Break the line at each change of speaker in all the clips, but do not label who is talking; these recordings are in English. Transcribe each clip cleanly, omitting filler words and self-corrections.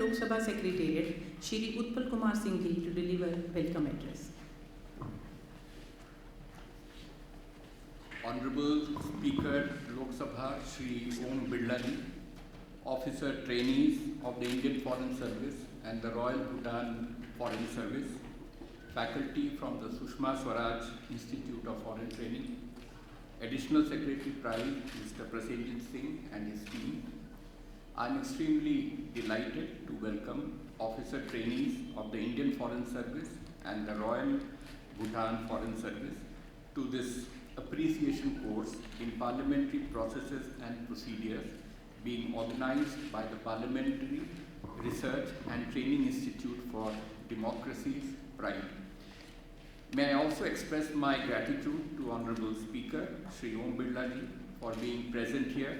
Lok Sabha Secretariat, Shri Utpal Kumar Singh to deliver welcome address.
Honorable Speaker Lok Sabha Shri Om Birla ji, Officer Trainees of the Indian Foreign Service and the Royal Bhutan Foreign Service, faculty from the Sushma Swaraj Institute of Foreign Training, Additional Secretary Private Mr. Appreciation Singh and his team. I am extremely delighted to welcome officer trainees of the Indian Foreign Service and the Royal Bhutan Foreign Service to this appreciation course in parliamentary processes and procedures being organized by the Parliamentary Research and Training Institute for Democracy's Pride. May I also express my gratitude to Honorable Speaker Shri Om Birla ji for being present here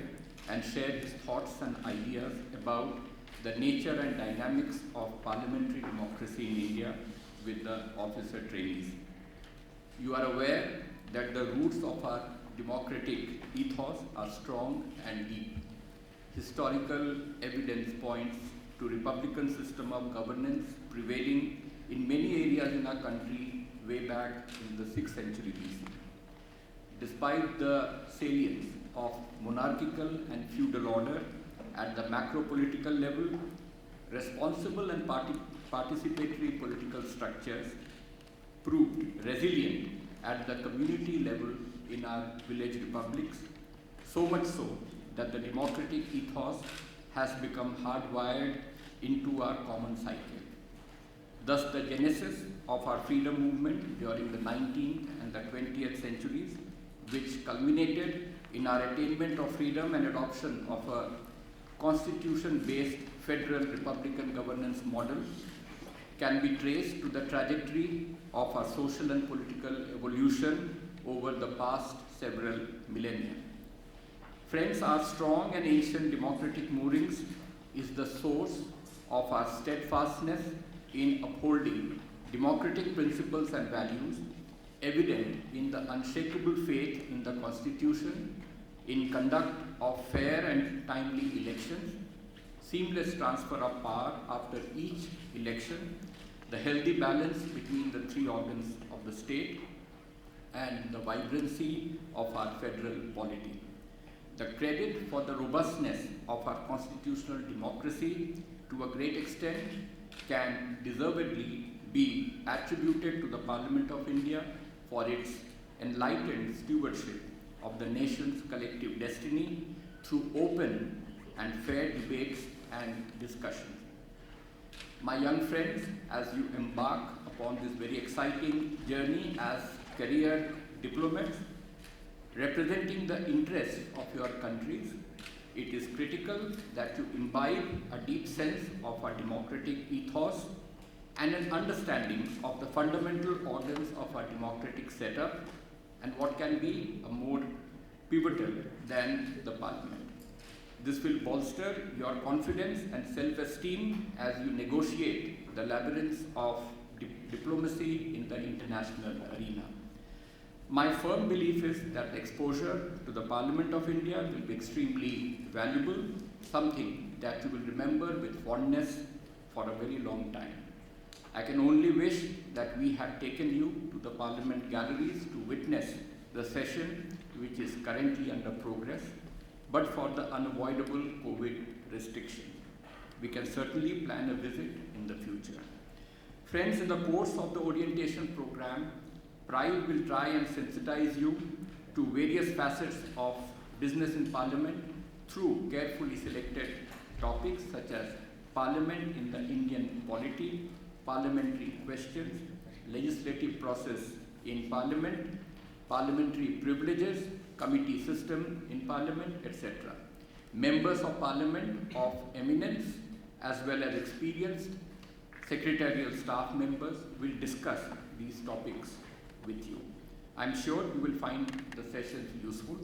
and share his thoughts and ideas about the nature and dynamics of parliamentary democracy in India with the officer trainees. You are aware that the roots of our democratic ethos are strong and deep. Historical evidence points to Republican system of governance prevailing in many areas in our country way back in the 6th century BC. Despite the salience of monarchical and feudal order at the macro-political level, responsible and participatory political structures proved resilient at the community level in our village republics, so much so that the democratic ethos has become hardwired into our common psyche. Thus, the genesis of our freedom movement during the 19th and the 20th centuries, which culminated in our attainment of freedom and adoption of a constitution-based federal republican governance model, can be traced to the trajectory of our social and political evolution over the past several millennia. Friends, our strong and ancient democratic moorings is the source of our steadfastness in upholding democratic principles and values, evident in the unshakable faith in the Constitution, in conduct of fair and timely elections, seamless transfer of power after each election, the healthy balance between the three organs of the state, and the vibrancy of our federal polity. The credit for the robustness of our constitutional democracy to a great extent can deservedly be attributed to the Parliament of India for its enlightened stewardship of the nation's collective destiny through open and fair debates and discussions. My young friends, as you embark upon this very exciting journey as career diplomats, representing the interests of your countries, it is critical that you imbibe a deep sense of our democratic ethos and an understanding of the fundamental organs of our democratic setup and what can be a more pivotal than the Parliament. This will bolster your confidence and self-esteem as you negotiate the labyrinths of diplomacy in the international arena. My firm belief is that exposure to the Parliament of India will be extremely valuable, something that you will remember with fondness for a very long time. I can only wish that we had taken you to the Parliament galleries to witness the session which is currently under progress, but for the unavoidable COVID restriction. We can certainly plan a visit in the future. Friends, in the course of the orientation program, Pride will try and sensitize you to various facets of business in Parliament through carefully selected topics such as Parliament in the Indian polity, parliamentary questions, legislative process in Parliament, parliamentary privileges, committee system in Parliament, etc. Members of Parliament of eminence as well as experienced secretarial staff members will discuss these topics with you. I'm sure you will find the sessions useful.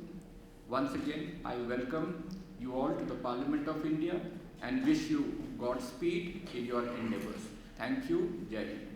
Once again, I welcome you all to the Parliament of India and wish you Godspeed in your endeavors. Thank you. Jai Hind.